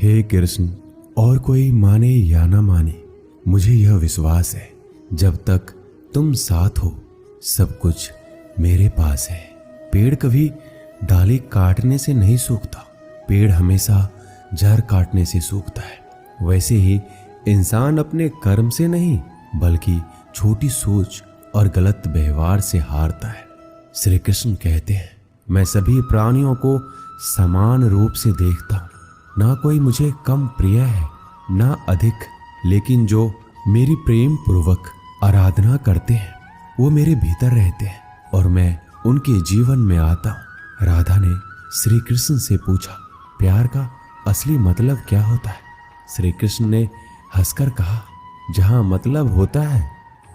हे कृष्ण, और कोई माने या ना माने, मुझे यह विश्वास है जब तक तुम साथ हो सब कुछ मेरे पास है। पेड़ कभी डाली काटने से नहीं सूखता, पेड़ हमेशा जड़ काटने से सूखता है। वैसे ही इंसान अपने कर्म से नहीं बल्कि छोटी सोच और गलत व्यवहार से हारता है। श्री कृष्ण कहते हैं, मैं सभी प्राणियों को समान रूप से देखता हूँ, ना कोई मुझे कम प्रिय है ना अधिक, लेकिन जो मेरी प्रेम पूर्वक आराधना करते हैं वो मेरे भीतर रहते हैं और मैं उनके जीवन में आता हूँ। राधा ने श्री कृष्ण से पूछा, प्यार का असली मतलब क्या होता है? श्री कृष्ण ने हंसकर कहा, जहाँ मतलब होता है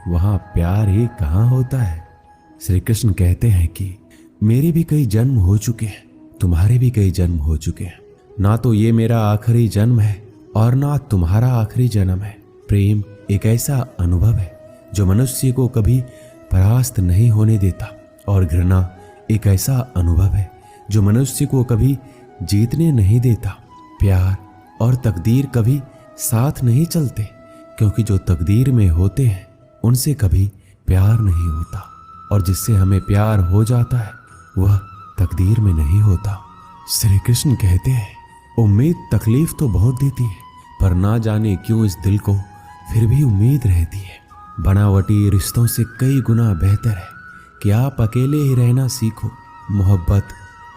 वहाँ प्यार ही कहाँ होता है। श्री कृष्ण कहते हैं कि मेरे भी कई जन्म हो चुके हैं, तुम्हारे भी कई जन्म हो चुके हैं, ना तो ये मेरा आखिरी जन्म है और ना तुम्हारा आखिरी जन्म है। प्रेम एक ऐसा अनुभव है जो मनुष्य को कभी परास्त नहीं होने देता और घृणा एक ऐसा अनुभव है जो मनुष्य को कभी जीतने नहीं देता। प्यार और तकदीर कभी साथ नहीं चलते, क्योंकि जो तकदीर में होते हैं उनसे कभी प्यार नहीं होता और जिससे हमें प्यार हो जाता है वह तकदीर में नहीं होता। श्री कृष्ण कहते हैं, उम्मीद तकलीफ तो बहुत देती है, पर ना जाने क्यों इस दिल को फिर भी उम्मीद रहती है। बनावटी रिश्तों से कई गुना बेहतर है कि आप अकेले ही रहना सीखो। मोहब्बत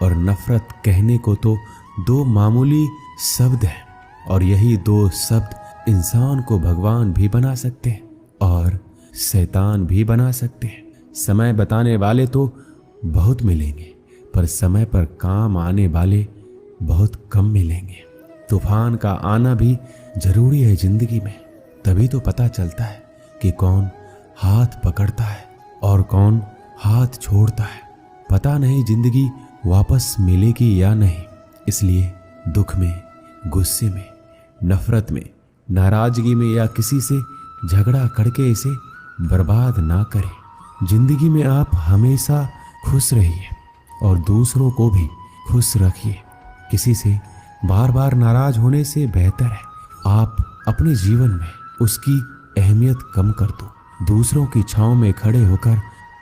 और नफरत कहने को तो दो मामूली शब्द हैं और यही दो शब्द इंसान को भगवान भी बना सकते हैं और शैतान भी बना सकते हैं। समय बताने वाले तो बहुत मिलेंगे, पर समय पर काम आने वाले बहुत कम मिलेंगे। तूफान का आना भी जरूरी है जिंदगी में, तभी तो पता चलता है कि कौन हाथ पकड़ता है और कौन हाथ छोड़ता है। पता नहीं जिंदगी वापस मिलेगी या नहीं, इसलिए दुख में, गुस्से में, नफरत में, नाराजगी में या किसी से झगड़ा करके इसे बर्बाद ना करें। जिंदगी में आप हमेशा खुश रहिए और दूसरों को भी खुश रखिए। किसी से बार बार नाराज होने से बेहतर है आप अपने जीवन में उसकी अहमियत कम कर दो। दूसरों की छांव में खड़े होकर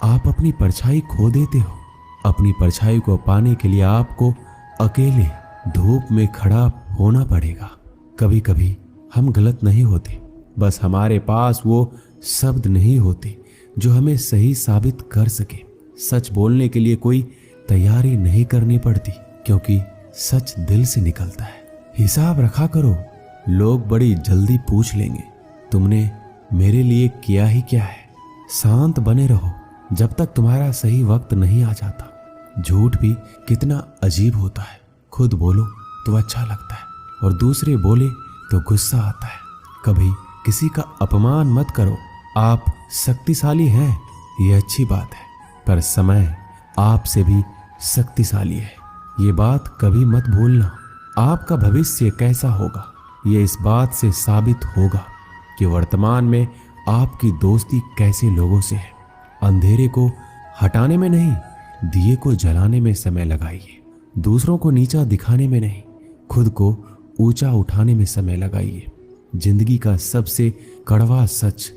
आप अपनी परछाई खो देते हो। अपनी परछाई को पाने के लिए आपको अकेले धूप में खड़ा होना पड़ेगा। कभी कभी हम गलत नहीं होते, बस हमारे पास वो शब्द नहीं होते जो हमें सही साबित कर सके। सच बोलने के लिए कोई तैयारी नहीं करनी पड़ती, क्योंकि सच दिल से निकलता है। हिसाब रखा करो, लोग बड़ी जल्दी पूछ लेंगे तुमने मेरे लिए किया ही क्या है। शांत बने रहो जब तक तुम्हारा सही वक्त नहीं आ जाता। झूठ भी कितना अजीब होता है, खुद बोलो तो अच्छा लगता है और दूसरे बोले तो गुस्सा आता है। कभी किसी का अपमान मत करो। आप शक्तिशाली हैं ये अच्छी बात है, पर समय आपसे भी शक्तिशाली है, ये बात कभी मत भूलना। आपका भविष्य कैसा होगा ये इस बात से साबित होगा कि वर्तमान में आपकी दोस्ती कैसे लोगों से है। अंधेरे को हटाने में नहीं, दिए को जलाने में समय लगाइए। दूसरों को नीचा दिखाने में नहीं, खुद को ऊंचा उठाने में समय लगाइए। जिंदगी का सबसे कड़वा सच,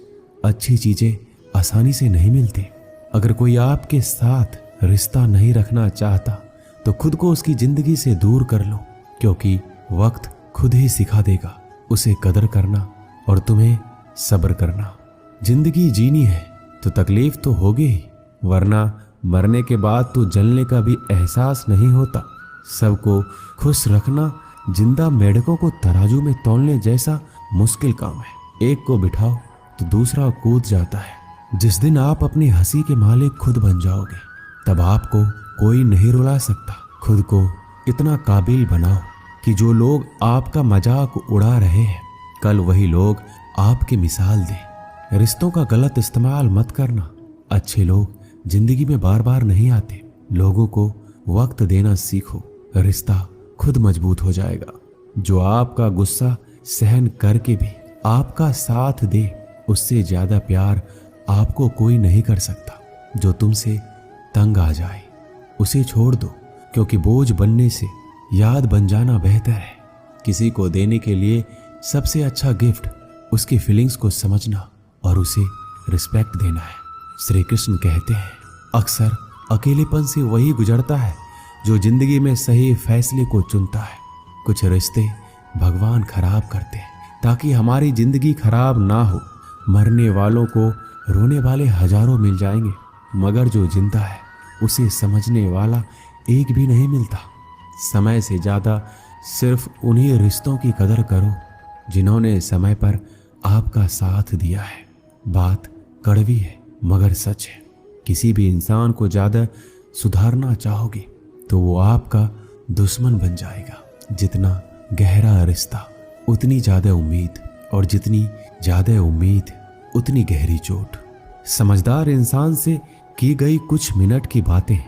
अच्छी चीजें आसानी से नहीं मिलती। अगर कोई आपके साथ रिश्ता नहीं रखना चाहता तो खुद को उसकी जिंदगी से दूर कर लो, क्योंकि वक्त खुद ही सिखा देगा उसे कदर करना और तुम्हें सब्र करना। जिंदगी जीनी है तो तकलीफ तो होगी ही, वरना मरने के बाद तो जलने का भी एहसास नहीं होता। सबको खुश रखना जिंदा मेढकों को तराजू में तौलने जैसा मुश्किल काम है। एक को बिठाओ तो दूसरा कूद जाता है। जिस दिन आप अपनी हंसी के मालिक खुद बन जाओगे तब आपको कोई नहीं रुला सकता। खुद को इतना काबिल बनाओ कि जो लोग आपका मजाक उड़ा रहे हैं कल वही लोग आपकी मिसाल दें। रिश्तों का गलत इस्तेमाल मत करना। अच्छे लोग जिंदगी में बार बार नहीं आते। लोगों को वक्त देना सीखो, रिश्ता खुद मजबूत हो जाएगा। जो आपका गुस्सा सहन करके भी आपका साथ दे, उससे ज्यादा प्यार आपको कोई नहीं कर सकता। जो तुमसे तंग आ जाए उसे छोड़ दो, क्योंकि बोझ बनने से याद बन जाना बेहतर है। किसी को देने के लिए सबसे अच्छा गिफ्ट उसकी फीलिंग्स को समझना और उसे रिस्पेक्ट देना है। श्री कृष्ण कहते हैं, अक्सर अकेलेपन से वही गुजरता है जो जिंदगी में सही फैसले को चुनता है। कुछ रिश्ते भगवान खराब करते हैं ताकि हमारी जिंदगी खराब ना हो। मरने वालों को रोने वाले हजारों मिल जाएंगे, मगर जो जिंदा है उसे समझने वाला एक भी नहीं मिलता। समय से ज्यादा सिर्फ उन्हीं रिश्तों की कदर करो जिन्होंने समय पर आपका साथ दिया है। बात कड़वी है मगर सच है। किसी भी इंसान को ज्यादा सुधारना चाहोगे तो वो आपका दुश्मन बन जाएगा। जितना गहरा रिश्ता उतनी ज्यादा उम्मीद, और जितनी ज्यादा उम्मीद उतनी गहरी चोट। समझदार इंसान से की गई कुछ मिनट की बातें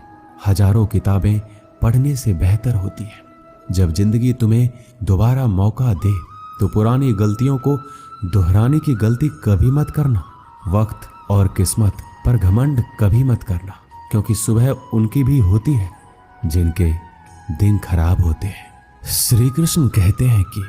हजारों किताबें पढ़ने से बेहतर होती है। जब जिंदगी तुम्हें दोबारा मौका दे तो पुरानी गलतियों को दोहराने की गलती कभी मत करना। वक्त और किस्मत पर घमंड कभी मत करना, क्योंकि सुबह उनकी भी होती है जिनके दिन खराब होते हैं। श्री कृष्ण कहते हैं कि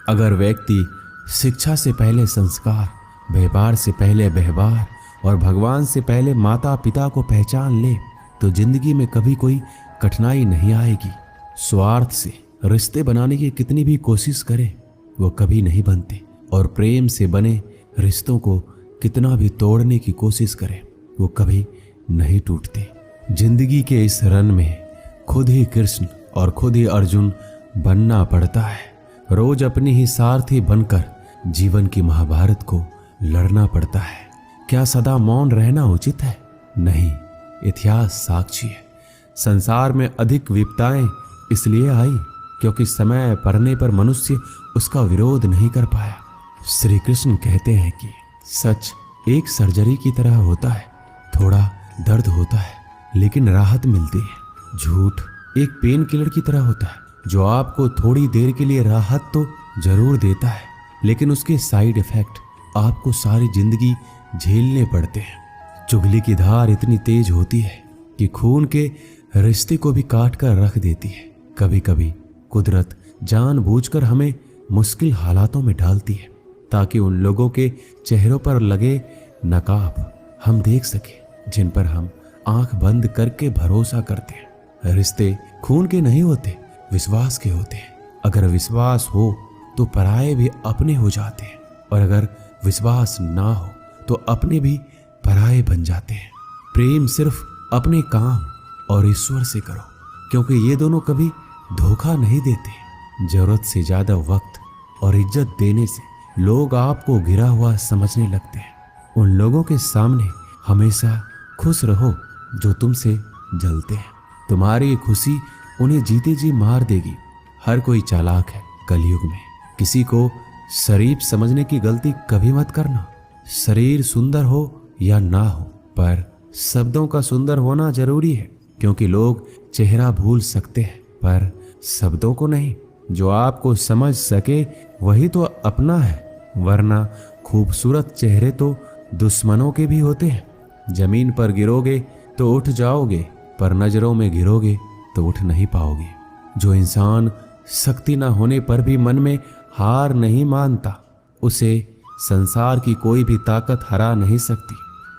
अगर व्यक्ति शिक्षा से पहले संस्कार, व्यवहार से पहले व्यवहार और भगवान से पहले माता पिता को पहचान ले तो जिंदगी में कभी कोई कठिनाई नहीं आएगी। स्वार्थ से रिश्ते बनाने की कितनी भी कोशिश करे वो कभी नहीं बनते, और प्रेम से बने रिश्तों को कितना भी तोड़ने की कोशिश करे वो कभी नहीं टूटते। जिंदगी के इस रन में खुद ही कृष्ण और खुद ही अर्जुन बनना पड़ता है। रोज अपनी ही सारथी बनकर जीवन की महाभारत को लड़ना पड़ता है। क्या सदा मौन रहना उचित है? नहीं, इतिहास साक्षी है। संसार में अधिक विपदाएं इसलिए आई क्योंकि समय पड़ने पर मनुष्य उसका विरोध नहीं कर पाया। श्री कृष्ण कहते हैं कि सच एक सर्जरी की तरह होता है, थोड़ा दर्द होता है लेकिन राहत मिलती है। झूठ एक पेन किलर की तरह होता है जो आपको थोड़ी देर के लिए राहत तो जरूर देता है, लेकिन उसके साइड इफेक्ट आपको सारी जिंदगी झेलने पड़ते हैं। चुगली की धार इतनी तेज होती है कि खून के रिश्ते को भी काट कर रख देती है। कभी कभी कुदरत जानबूझकर हमें मुश्किल हालातों में डालती है ताकि उन लोगों के चेहरों पर लगे नकाब हम देख सके जिन पर हम आंख बंद करके भरोसा करते हैं। रिश्ते खून के नहीं होते, विश्वास के होते हैं। अगर विश्वास हो तो पराये भी अपने हो जाते हैं, और अगर विश्वास ना हो तो अपने भी पराये बन जाते हैं। प्रेम सिर्फ अपने काम और ईश्वर से करो, क्योंकि ये दोनों कभी धोखा नहीं देते। जरूरत से ज्यादा वक्त और इज्जत देने से लोग आपको गिरा हुआ समझने लगते हैं। उन लोगों के सामने हमेशा खुश रहो जो तुमसे जलते हैं। तुम्हारी खुशी उन्हें जीते जी मार देगी। हर कोई चालाक है कलयुग में। किसी को शरीफ समझने की गलती कभी मत करना। शरीर सुंदर हो या ना हो, पर शब्दों का सुंदर होना जरूरी है, क्योंकि लोग चेहरा भूल सकते हैं पर शब्दों को नहीं। जो आपको समझ सके वही तो अपना है, वरना खूबसूरत चेहरे तो दुश्मनों के भी होते हैं। जमीन पर गिरोगे तो उठ जाओगे, पर नजरों में गिरोगे तो उठ नहीं पाओगे। जो इंसान शक्ति न होने पर भी मन में हार नहीं मानता, उसे संसार की कोई भी ताकत हरा नहीं सकती।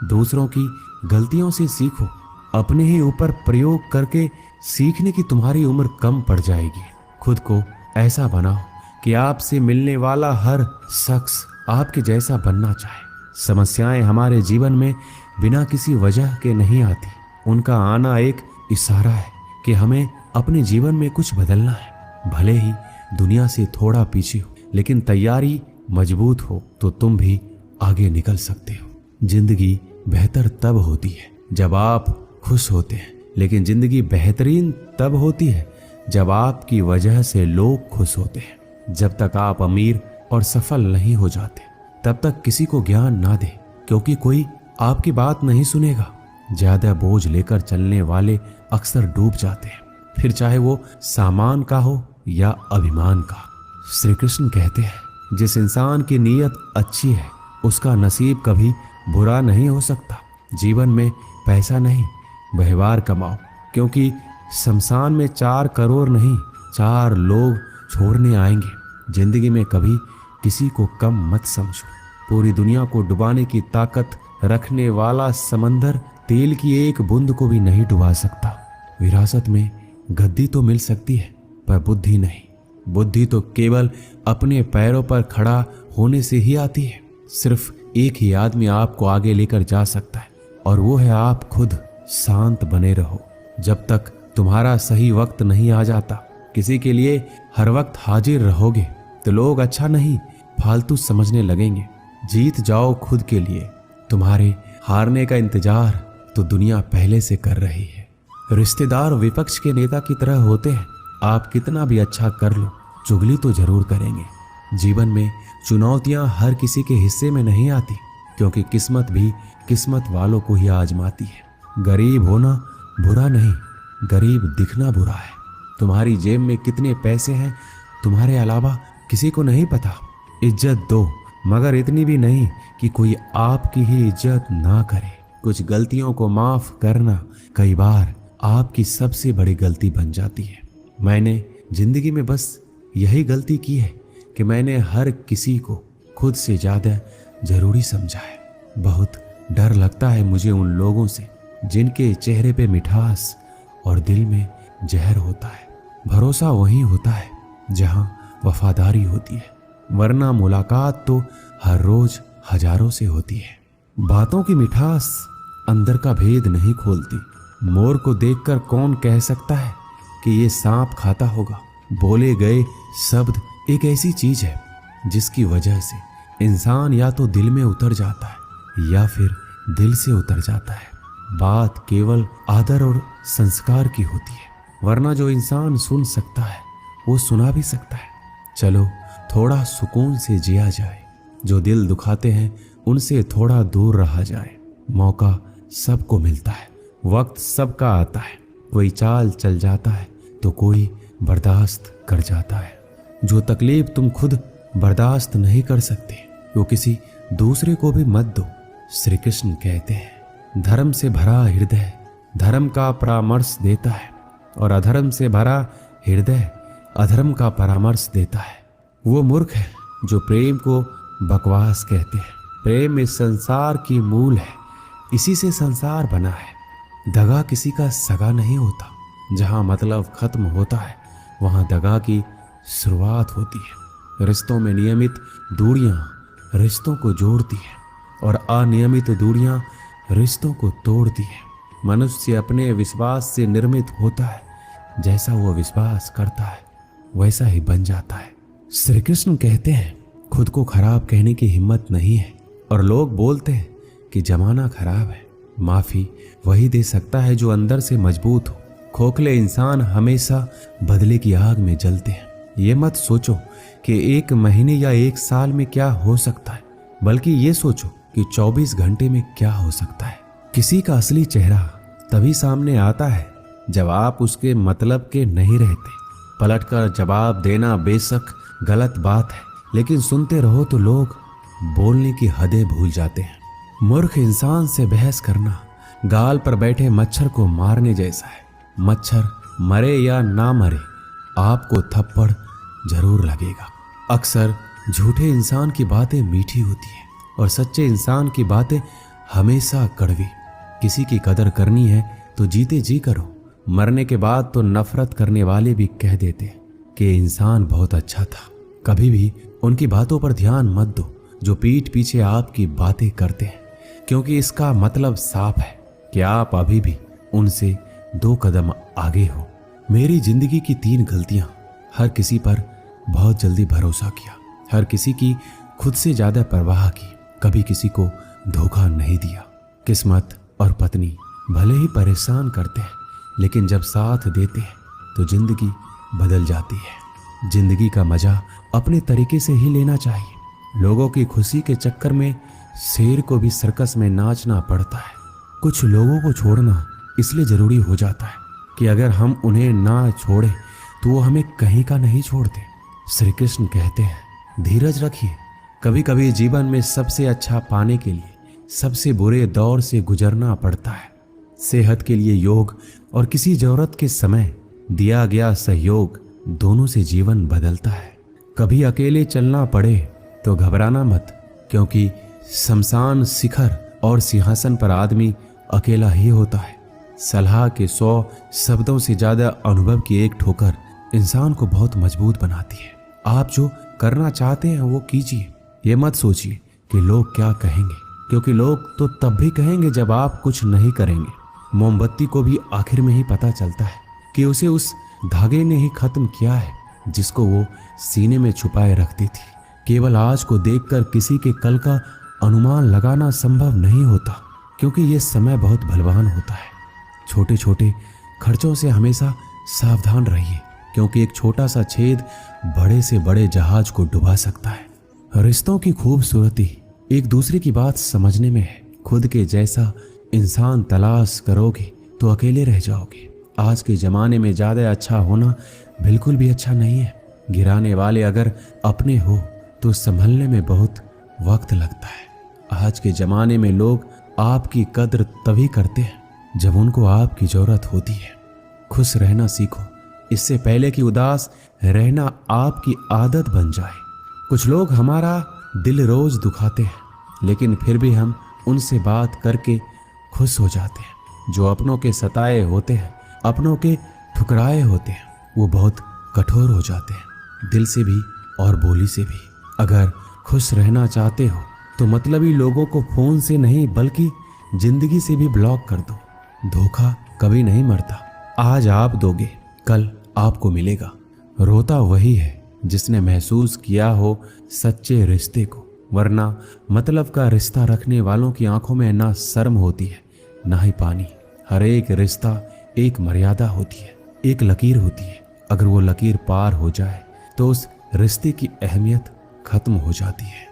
दूसरों की गलतियों से सीखो, अपने ही ऊपर प्रयोग करके सीखने की तुम्हारी उम्र कम पड़ जाएगी। खुद को ऐसा बनाओ कि आपसे मिलने वाला हर शख्स आपके जैसा बनना चाहे। समस्याएं हमारे जीवन में बिना किसी वजह के नहीं आती। उनका आना एक इशारा है कि हमें अपने जीवन में कुछ बदलना है। भले ही दुनिया से थोड़ा पीछे हो, लेकिन तैयारी मजबूत हो तो तुम भी आगे निकल सकते हो। जिंदगी बेहतर तब होती है जब आप खुश होते हैं, लेकिन जिंदगी बेहतरीन तब होती है जब आपकी वजह से लोग खुश होते हैं। जब तक आप अमीर और सफल नहीं हो जाते तब तक किसी को ज्ञान ना दे, क्योंकि कोई आपकी बात नहीं सुनेगा। ज्यादा बोझ लेकर चलने वाले अक्सर डूब जाते हैं, फिर चाहे वो सामान का हो या अभिमान का। श्री कृष्ण कहते हैं, जिस इंसान की नीयत अच्छी है उसका नसीब कभी बुरा नहीं हो सकता। जीवन में पैसा नहीं, व्यवहार कमाओ, क्योंकि शमशान में 4 करोड़ नहीं 4 लोग छोड़ने आएंगे। जिंदगी में कभी किसी को कम मत समझो। पूरी दुनिया को डुबाने की ताकत रखने वाला समंदर तेल की एक बूंद को भी नहीं डुबा सकता। विरासत में गद्दी तो मिल सकती है पर बुद्धि नहीं। बुद्धि तो केवल अपने पैरों पर खड़ा होने से ही आती है। सिर्फ एक ही आदमी आपको आगे लेकर जा सकता है और वो है आप खुद। शांत बने रहो जब तक तुम्हारा सही वक्त नहीं आ जाता। किसी के लिए हर वक्त हाजिर रहोगे तो लोग अच्छा नहीं फालतू समझने लगेंगे। जीत जाओ खुद के लिए। तुम्हारे हारने का इंतजार तो दुनिया पहले से कर रही है। रिश्तेदार विपक्ष के नेता की तरह होते हैं। आप कितना भी अच्छा कर लो, चुगली तो जरूर करेंगे। जीवन में चुनौतियां हर किसी के हिस्से में नहीं आती, क्योंकि किस्मत भी किस्मत वालों को ही आजमाती है। गरीब होना बुरा नहीं, गरीब दिखना बुरा है। तुम्हारी जेब में कितने पैसे हैं तुम्हारे अलावा किसी को नहीं पता। इज्जत दो, मगर इतनी भी नहीं कि कोई आपकी ही इज्जत ना करे। कुछ गलतियों को माफ करना कई बार आपकी सबसे बड़ी गलती बन जाती है। मैंने जिंदगी में बस यही गलती की है कि मैंने हर किसी को खुद से ज्यादा जरूरी समझा है। बहुत डर लगता है मुझे उन लोगों से जिनके चेहरे पे मिठास और दिल में जहर होता है। भरोसा वहीं होता है जहां वफादारी होती है, वरना मुलाकात तो हर रोज हजारों से होती है। बातों की मिठास अंदर का भेद नहीं खोलती। मोर को देखकर कौन कह सकता है कि ये सांप खाता होगा। बोले गए शब्द एक ऐसी चीज है जिसकी वजह से इंसान या तो दिल में उतर जाता है या फिर दिल से उतर जाता है। बात केवल आदर और संस्कार की होती है, वरना जो इंसान सुन सकता है वो सुना भी सकता है। चलो थोड़ा सुकून से जिया जाए। जो दिल दुखाते हैं उनसे थोड़ा दूर रहा जाए। मौका सबको मिलता है, वक्त सबका आता है। कोई चाल चल जाता है तो कोई बर्दाश्त कर जाता है। जो तकलीफ तुम खुद बर्दाश्त नहीं कर सकते वो किसी दूसरे को भी मत दो। श्री कृष्ण कहते हैं, धर्म से भरा हृदय धर्म का परामर्श देता है और अधर्म से भरा हृदय अधर्म का परामर्श देता है। वो मूर्ख है जो प्रेम को बकवास कहते हैं। प्रेम इस संसार की मूल है, इसी से संसार बना है। दगा किसी का सगा नहीं होता। जहां मतलब खत्म होता है वहां दगा की शुरुआत होती है। रिश्तों में नियमित दूरियां रिश्तों को जोड़ती है और अनियमित दूरियां रिश्तों को तोड़ती है। मनुष्य अपने विश्वास से निर्मित होता है। जैसा वो विश्वास करता है वैसा ही बन जाता है। श्री कृष्ण कहते हैं, खुद को खराब कहने की हिम्मत नहीं है और लोग बोलते हैं कि जमाना खराब है। माफी वही दे सकता है जो अंदर से मजबूत हो। खोखले इंसान हमेशा बदले की आग में जलते हैं। ये मत सोचो कि एक महीने या एक साल में क्या हो सकता है, बल्कि ये सोचो कि 24 घंटे में क्या हो सकता है। किसी का असली चेहरा तभी सामने आता है जब आप उसके मतलब के नहीं रहते। पलटकर जवाब देना बेशक गलत बात है, लेकिन सुनते रहो तो लोग बोलने की हदें भूल जाते हैं। मूर्ख इंसान से बहस करना गाल पर बैठे मच्छर को मारने जैसा है। मच्छर मरे या ना मरे आपको थप्पड़ जरूर लगेगा। अक्सर झूठे इंसान की बातें मीठी होती है और सच्चे इंसान की बातें हमेशा कड़वी। किसी की कदर करनी है तो जीते जी करो। मरने के बाद तो नफरत करने वाले भी कह देते हैं कि इंसान बहुत अच्छा था। कभी भी उनकी बातों पर ध्यान मत दो जो पीठ पीछे आपकी बातें करते हैं, क्योंकि इसका मतलब साफ है कि आप अभी भी उनसे 2 कदम आगे हो। मेरी जिंदगी की 3 गलतियां। हर किसी पर बहुत जल्दी भरोसा किया, हर किसी की खुद से ज्यादा परवाह की, कभी किसी को धोखा नहीं दिया। किस्मत और पत्नी भले ही परेशान करते हैं, लेकिन जब साथ देते हैं तो जिंदगी बदल जाती है। जिंदगी का मजा अपने तरीके से ही लेना चाहिए। लोगों की खुशी के चक्कर में शेर को भी सर्कस में नाचना पड़ता है। कुछ लोगों को छोड़ना इसलिए जरूरी हो जाता है कि अगर हम उन्हें ना छोड़े तो वो हमें कहीं का नहीं छोड़ते। श्री कृष्ण कहते हैं, धीरज रखिए। कभी कभी जीवन में सबसे अच्छा पाने के लिए सबसे बुरे दौर से गुजरना पड़ता है। सेहत के लिए योग और किसी जरूरत के समय दिया गया सहयोग दोनों से जीवन बदलता है। कभी अकेले चलना पड़े तो घबराना मत, क्योंकि शमशान शिखर और सिंहासन पर आदमी अकेला ही होता है। सलाह के 100 शब्दों से ज्यादा अनुभव की एक ठोकर इंसान को बहुत मजबूत बनाती है। आप जो करना चाहते हैं वो कीजिए। ये मत सोचिए कि लोग क्या कहेंगे, क्योंकि लोग तो तब भी कहेंगे जब आप कुछ नहीं करेंगे। मोमबत्ती को भी आखिर में ही पता चलता है कि उसे उस धागे ने ही खत्म किया है जिसको वो सीने में छुपाए रखती थी। केवल आज को देखकर किसी के कल का अनुमान लगाना संभव नहीं होता, क्योंकि ये समय बहुत बलवान होता है। छोटे छोटे खर्चों से हमेशा सावधान रहिए, क्योंकि एक छोटा सा छेद बड़े से बड़े जहाज को डुबा सकता है। रिश्तों की खूबसूरती एक दूसरे की बात समझने में है। खुद के जैसा इंसान तलाश करोगे तो अकेले रह जाओगे। आज के जमाने में ज्यादा अच्छा होना बिल्कुल भी अच्छा नहीं है। गिराने वाले अगर अपने हो तो संभलने में बहुत वक्त लगता है। आज के जमाने में लोग आपकी कद्र तभी करते हैं जब उनको आपकी जरूरत होती है। खुश रहना सीखो, इससे पहले कि उदास रहना आपकी आदत बन जाए। कुछ लोग हमारा दिल रोज दुखाते हैं, लेकिन फिर भी हम उनसे बात करके खुश हो जाते हैं। जो अपनों के सताए होते हैं, अपनों के ठुकराए होते हैं, वो बहुत कठोर हो जाते हैं, दिल से भी और बोली से भी। अगर खुश रहना चाहते हो तो मतलबी लोगों को फोन से नहीं बल्कि जिंदगी से भी ब्लॉक कर दो। धोखा कभी नहीं मरता। आज आप दोगे, कल आपको मिलेगा। रोता वही है जिसने महसूस किया हो सच्चे रिश्ते को, वरना मतलब का रिश्ता रखने वालों की आंखों में ना शर्म होती है ना ही पानी। हर एक रिश्ता एक मर्यादा होती है, एक लकीर होती है। अगर वो लकीर पार हो जाए तो उस रिश्ते की अहमियत खत्म हो जाती है।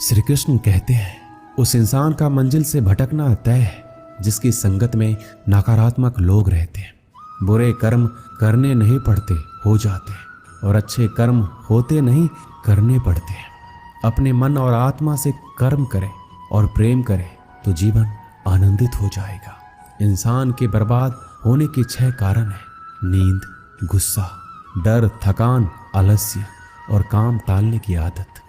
श्री कृष्ण कहते हैं, उस इंसान का मंजिल से भटकना तय है जिसकी संगत में नकारात्मक लोग रहते हैं। बुरे कर्म करने नहीं पड़ते, हो जाते हैं, और अच्छे कर्म होते नहीं, करने पड़ते हैं। अपने मन और आत्मा से कर्म करें और प्रेम करें तो जीवन आनंदित हो जाएगा। इंसान के बर्बाद होने के 6 कारण हैं: नींद, गुस्सा, डर, थकान, आलस्य और काम टालने की आदत।